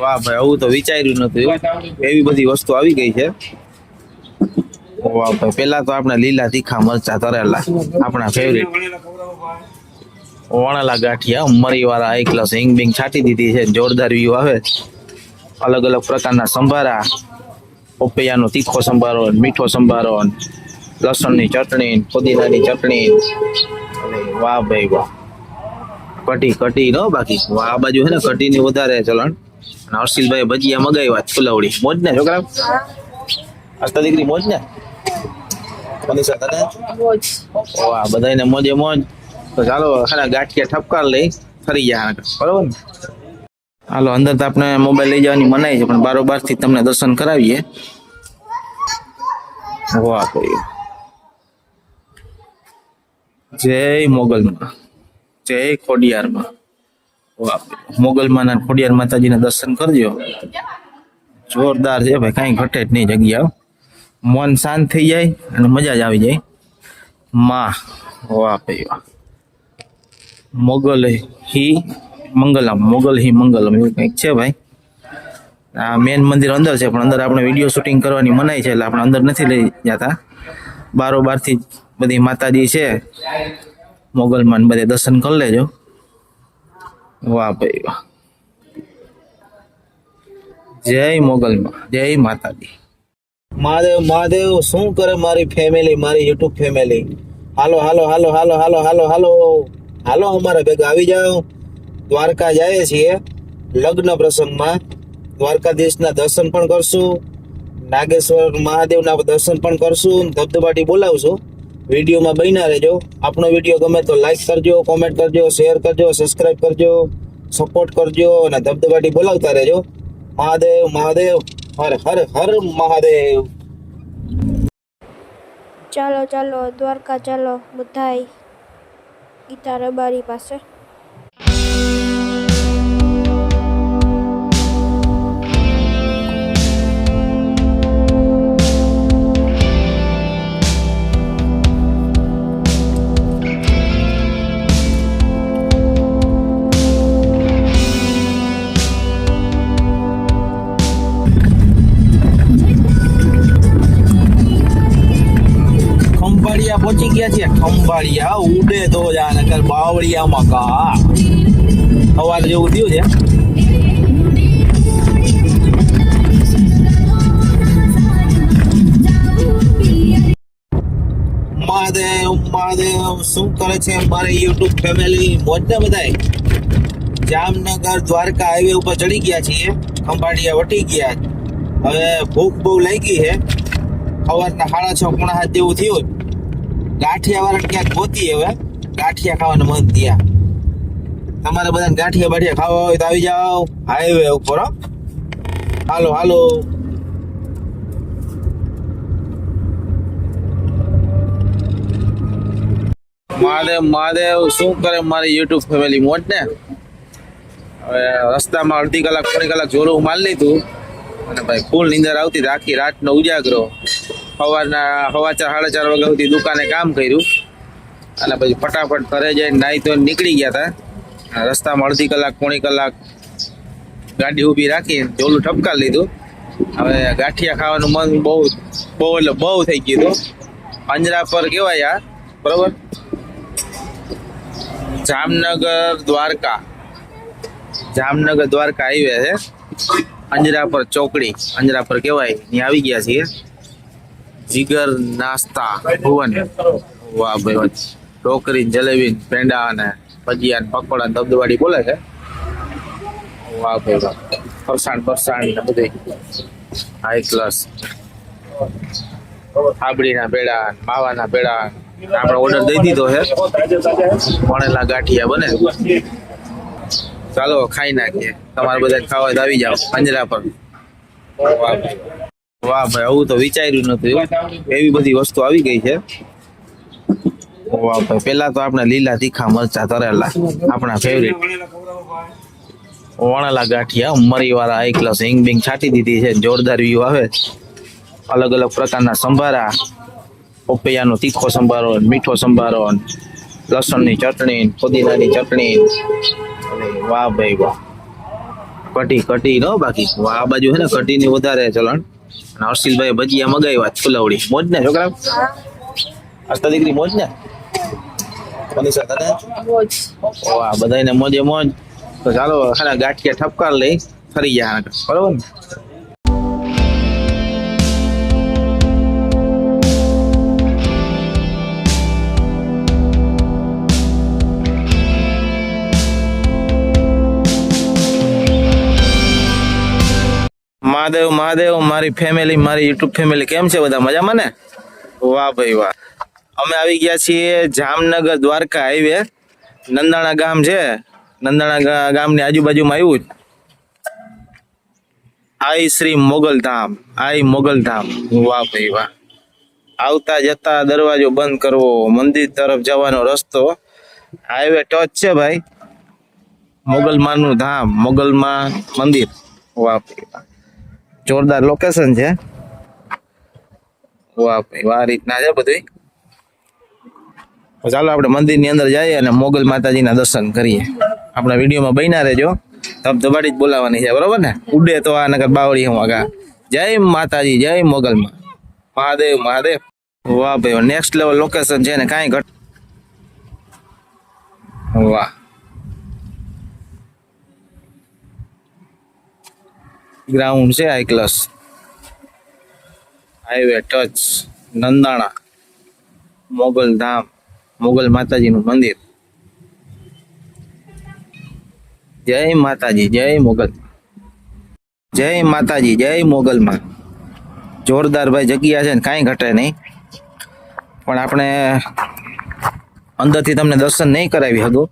વાહ ભાઈ, આવું તો વિચાર્યું નતું. એવી બધી વસ્તુ આવી ગઈ છે. વાહ ભાઈ, પેલા તો આપણે લીલા તીખા મરચા તરેલા, આપણા ફેવરિટ વણેલા ગાંઠિયા મરી વાળા એક ગ્લાસ હિંગ બિંગ છાંટી દીધી છે. જોરદાર વ્યૂ આવે. અલગ અલગ પ્રકારના સંભારા, પપૈયાનો તીખો સંભારો, મીઠો સંભારો, લસણની ચટણી, પુદીનાની ચટણી. વાહ ભાઈ વાહ, કઢી કઢી નો બાકી. આ બાજુ છે ને કઢી ની વધારે ચલણ. અને હર્ષિલભાઈ ભજીયા મગાવ્યા ફુલાવડી. મોજ ને છોકરા? હસતા દીકરી મોજ ને? મનીષા તને? વાહ, બધાને મોજે મોજ. તો ચાલો ગાંઠિયા ઠપકાર લઈ ફરી ગયા બરોબર ને. હાલો, અંદર તો આપણે મોબાઈલ લઈ જવાની મનાઈ છે, પણ બારોબાર થી તમને દર્શન કરાવીએ. વાહ ભાઈ, જય મોગલમાં, જય ખોડિયારમાં. વાહ, મોગલમાં ના ખોડિયાર માતાજીના દર્શન કરજો. જોરદાર છે ભાઈ, કઈ ઘટે જ નહીં જગ્યા. મન શાંત થઈ જાય અને મજા જ આવી જાય. માં, વાહ ભાઈ વાહ. મોગલ હી મંગલમ, મોગલ હી મંગલમ એવું કંઈક છે ભાઈ. આ મેન મંદિર અંદર છે, પણ અંદર આપણે વિડીયો શૂટિંગ કરવાની મનાઈ છે, એટલે આપણે અંદર નથી લઈ જતા. બારોબાર થી બધી માતાજી છે મોગલમાં, બધે દર્શન કરી લેજો. વાહ ભાઈ વાહ, જય મોગલમાં, જય માતાજી. મહાદેવ મહાદેવ, શું કરે મારી ફેમિલી, મારી યુટ્યુબ ફેમિલી? હાલો હાલો હાલો હાલો હાલો હાલો હાલો હાલો, અમારા ભેગા આવી જાઓ. દ્વારકા જાય છીએ લગ્ન પ્રસંગમાં. દ્વારકાધીશના દર્શન પણ કરશું, નાગેશ્વર મહાદેવના દર્શન પણ કરશું, ધબધબાટી બોલાવશું. વિડીયોમાં બન્યા રહેજો. આપણો વિડીયો ગમે તો લાઈક કરજો, કોમેન્ટ કરજો, શેર કરજો, સબસ્ક્રાઇબ કરજો, સપોર્ટ કરજો અને ધબધબાટી બોલાવતા રહેજો. મહાદેવ મહાદેવ, હર હર હર મહાદેવ. ચાલો ચાલો દ્વારકા ચાલો બધાય ગીતા રબારી પાસે. ખંભાળિયા પહોંચી ગયા છે. ખંભાળિયા ઉડે તો જાને બાવળિયામાં કા સવાર જેવું થયું છે. મહાદેવ મહાદેવ, શું કરે છે મારી યુટ્યુબ ફેમિલી? મોજ ને બધાય? જામનગર દ્વારકા હાઈવે ઉપર ચડી ગયા છીએ. ખંભાળિયા વટી ગયા. હવે ભૂખ બહુ લાગી છે. સવારના 6:30 જેવું થયું. ગાંઠિયા વાળા ક્યાંક ગોતી. હવે ગાંઠિયા ખાવાનું મન થયા. તમારે બધાને ગાંઠિયા બાઠિયા ખાવા હોય તો આવી જાઓ હાઈવે ઉપર. હાલો હાલો. મહાદેવ મહાદેવ, શું કરે મારી યુટ્યુબ ફેમિલી? મોજ ને? હવે રસ્તામાં અડધી કલાક પોણી કલાક જોરું મારી લીધું અને ભાઈ ફૂલ નીંદર આવતી. આખી રાતનો ઉજાગરો. સવારના 4:30 વાગ્યા સુધી દુકાને કામ કર્યું અને પછી ફટાફટ ઘરે જઈને નાહી તો નીકળી ગયા હતા. રસ્તામાં અડધી કલાક પોણી કલાક ગાડી ઊભી રાખી જોલું ઠપકાર લીધું. હવે ગાંઠિયા ખાવાનું મન બહુ બહુ એટલે બહુ થઈ ગયું હતું. પાંજરા પર કેવાય યાર, બરોબર? જામનગર દ્વારકા હાઈવે છે. અંજરાપર ચોકડી, અંજરાપર કેવાય, ત્યાં આવી ગયા છીએ. જીગર નાસ્તા ભુવન. વાહ ભાઈ, ઢોકરી, જલેબી, પેંડા અને ભજીયા, પકોડા, ધબધબાટી બોલે છે. વાહ ભાઈ વાહ, ફરસાણ ને બધું હાઈ ક્લાસ. આબડીના પેડા, માવાના પેડા. આપણે ઓર્ડર દઈ દીધો છે. વણેલા ગાંઠિયા બને. ચાલો ખાઈ નાખીએ. તમારે બધા ખાવા તો આવી જાઓ પાંજરા પર. વાહ ભાઈ, આવું તો વિચાર્યું નતું. એવી બધી વસ્તુ આવી ગઈ છે. વાહ ભાઈ, પેલા તો આપણે લીલા તીખા મરચા તરેલા, આપણા ફેવરિટ વણેલા ગાંઠિયા મરી વાળા એક ગ્લાસ હિંગ બિંગ છાંટી દીધી છે. જોરદાર વ્યૂ આવે. અલગ અલગ પ્રકારના સંભારા, પપૈયાનો તીખો સંભારો, મીઠો સંભારો, લસણની ચટણી, પુદીનાની ચટણી. વાહ ભાઈ વાહ, કટી નો બાકી આ બાજુ છે ને કટી ની વધારે ચલણ. અને હર્ષિલભાઈ ભજીયા મગાવ્યા ફુલાવડી મોજ ને છોકરા હસતા દીકરી મોજ ને મનીષા તને વાહ બધાને મોજે મોજ. તો ચાલો ખાના ગાંઠિયા ઠપકાર લઈ ફરી ગયા બરોબર ને. મહાદેવ મારી ફેમિલી મારી યુટ્યુબ ફેમિલી કેમ છે બધા મજામાં ને? વાહ ભાઈ વાહ. અમે આવી ગયા છીએ જામનગર દ્વારકા હાઈવે. નંદાણા ગામ છે. નંદાણા ગામની આજુબાજુમાં આવ્યું આઈ શ્રી મોગલધામ. વાહ ભાઈ વાહ. આવતા જતા દરવાજો બંધ કરવો, મંદિર તરફ જવાનો રસ્તો, હાઈવે ટચ છે ભાઈ. મોગલમાનું ધામ, મોગલમાં મંદિર. વાહ ભાઈ વાહ. જોરદાર લોકેશન છે. વાહ ભાઈ વાહ રીતના છે બધું. ચાલો આપણે મંદિરની અંદર જઈએ અને મોગલ માતાજીના દર્શન કરીએ. આપણા વિડીયોમાં બન્યા રહેજો. ધબધબાટી જ બોલાવાની છે બરોબર ને. ઉડે તો આ નગર બાવળી હું આગા. જય માતાજી, જય મોગલમાં. મહાદેવ. વાહ ભાઈ નેક્સ્ટ લેવલ લોકેશન છે ને કાંઈ ઘટ. વાહ ગ્રાઉન્ડ છે high class. Highway touch Nandana Mogal Dham, Mogal માતાજીનું મંદિર. જય માતાજી, જય મોગલ. જય માતાજી, જય મોગલમાં. જોરદાર ભાઈ જગ્યા છે ને કાંઈ ઘટે નહીં. પણ આપણે અંદરથી તમને દર્શન નહીં કરાવી શકું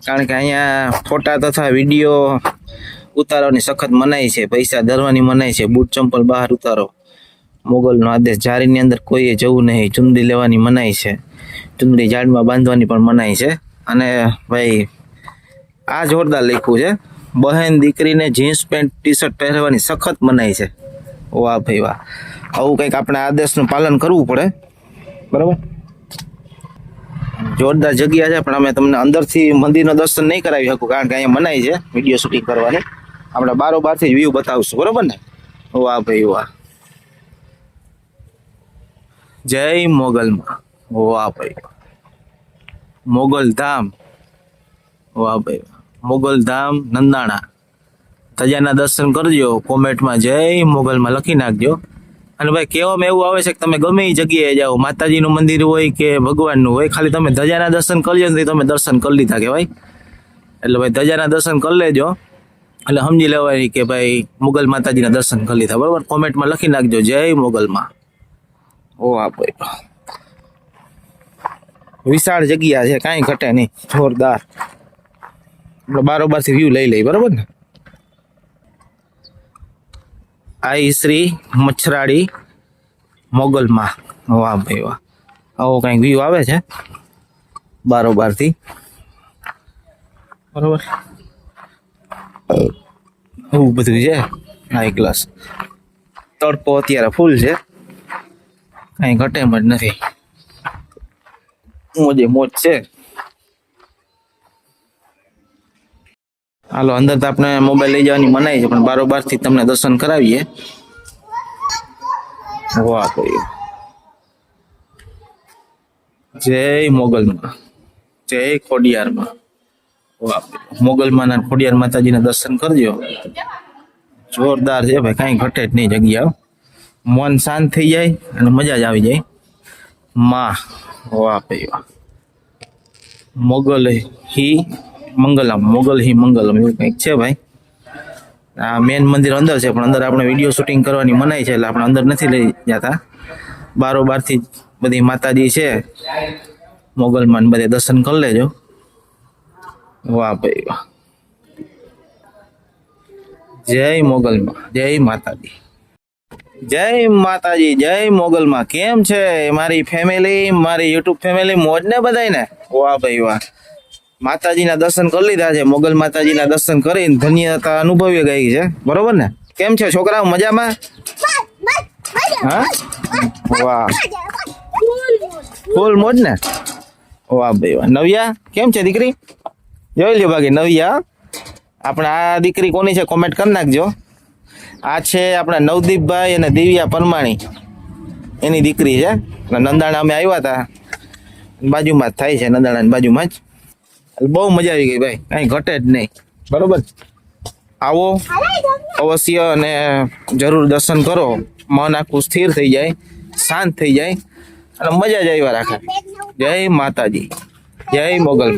કારણ કે અહીંયા ફોટા તથા વિડીયો ઉતારવાની સખત મનાઈ છે. પૈસા ધરવાની મનાઈ છે. બૂટ ચંપલ બહાર ઉતારો મોગલનો આદેશ. જારીની અંદર કોઈએ જવું નહીં. ચુંદડી લેવાની મનાઈ છે. ચુંદડી ઝાડમાં બાંધવાની પણ મનાઈ છે. અને ભાઈ આ જોરદાર લખ્યું છે, બહેન દીકરીને જીન્સ પેન્ટ ટી શર્ટ પહેરવાની સખત મનાઈ છે. વાહ ભાઈ વાહ. આવું કંઈક આપણે આદેશનું પાલન કરવું પડે બરાબર. જોરદાર જગ્યા છે પણ અમે તમને અંદરથી મંદિરનો દર્શન નહીં કરાવી શકું કારણ કે અહીંયા મનાઈ છે વિડીયો શૂટિંગ કરવાની. આપણે બારોબારથી જ વ્યૂ બતાવશું બરોબર ને. વાહ ભાઈ વાહ. જય મોગલમાં. વાહ ભાઈ મોગલ ધામ. વાહ ભાઈ મોગલ ધામ નંદાણા. ધજાના દર્શન કરજો. કોમેન્ટમાં જય મોગલમાં લખી નાખજો. અને ભાઈ કહેવામાં એવું આવે છે કે તમે ગમે એ જગ્યાએ જાઓ, માતાજીનું મંદિર હોય કે ભગવાનનું હોય, ખાલી તમે ધજાના દર્શન કરજો ને તમે દર્શન કરી લીધા કહેવાય. એટલે ભાઈ ધજાના દર્શન કરી લેજો એટલે સમજી લેવાય કે ભાઈ મોગલ માતાજીના દર્શન કરી લીધા બરોબર. કોમેન્ટમાં લખી નાખજો જય મોગલમાં. ઓ આ ભાઈ વિશાળ જગ્યા છે કાંઈ ઘટે નહીં. જોરદાર. આપણે બારોબારથી વ્યૂ લઈ લઈ બરોબર ને. આઈ શ્રી મચ્છરાડી મોગલમાં. વાહ ભાઈ વાહ. આવો કંઈક વ્યૂ આવે છે બારોબારથી બરોબર. એવું બધું છે હાઈ ક્લાસ. તડકો અત્યારે ફૂલ છે કાંઈ ઘટે એમ જ નથી. મોજે મોજ છે. હાલો અંદર તો આપણે મોબાઈલ લઈ જવાની મનાઈ છે પણ બારોબારથી તમને દર્શન કરાવીએ. વાહ ભાઈ જય મોગલમાં, જય ખોડિયારમાં. વાહ મોગલમાં ખોડિયાર માતાજીના દર્શન કરજો. જોરદાર છે ભાઈ કાંઈ ઘટે જ નહીં જગ્યા. મન શાંત થઈ જાય અને મજા જ આવી જાય. માં વાહ ભાઈ વાહ. મોગલ હી મંગલમ, મોગલ હી મંગલમ એવું કંઈક છે ભાઈ. આ મેન મંદિર અંદર છે પણ અંદર આપણે વિડીયો શૂટિંગ કરવાની મનાઈ છે એટલે આપણે અંદર નથી લઈ જતા. બારોબારથી જ બધી માતાજી છે મોગલમાં બધે દર્શન કરી લેજો. વાહ ભાઈ વાહ. જય મોગલમાં, જય માતાજી. જય માતાજી, જય મોગલમાં. કેમ છે મારી ફેમિલી, મારી યુટ્યુબ ફેમિલી? મોજ ને બધાયને? વાહ ભાઈ વાહ. માતાજીના દર્શન કરી લીધા છે. મોગલ માતાજીના દર્શન કરીને ધન્યતા અનુભવી ગઈ છે બરોબર ને. કેમ છે છોકરાઓ મજામાં? હા વાહ ફૂલ મોજ ને. વાહ ભાઈ વાહ. નવ્યા કેમ છે દીકરી? જોઈ લ્યો બાકી નવ્યા આપણે આ દીકરી કોની છે કોમેન્ટ કરી નાખજો. આ છે આપણા નવદીપભાઈ અને દિવ્યા પરમાણી એની દીકરી છે. અને નંદાણા અમે આવ્યા હતા, બાજુમાં જ થાય છે, નંદાણાની બાજુમાં જ. બહુ મજા આવી ગઈ ભાઈ, કાંઈ ઘટે જ નહીં. બરોબર, આવો અવશ્ય અને જરૂર દર્શન કરો. મન આખું સ્થિર થઈ જાય, શાંત થઈ જાય અને મજા જ આવ્યા રાખે. જય માતાજી, જય મોગલ.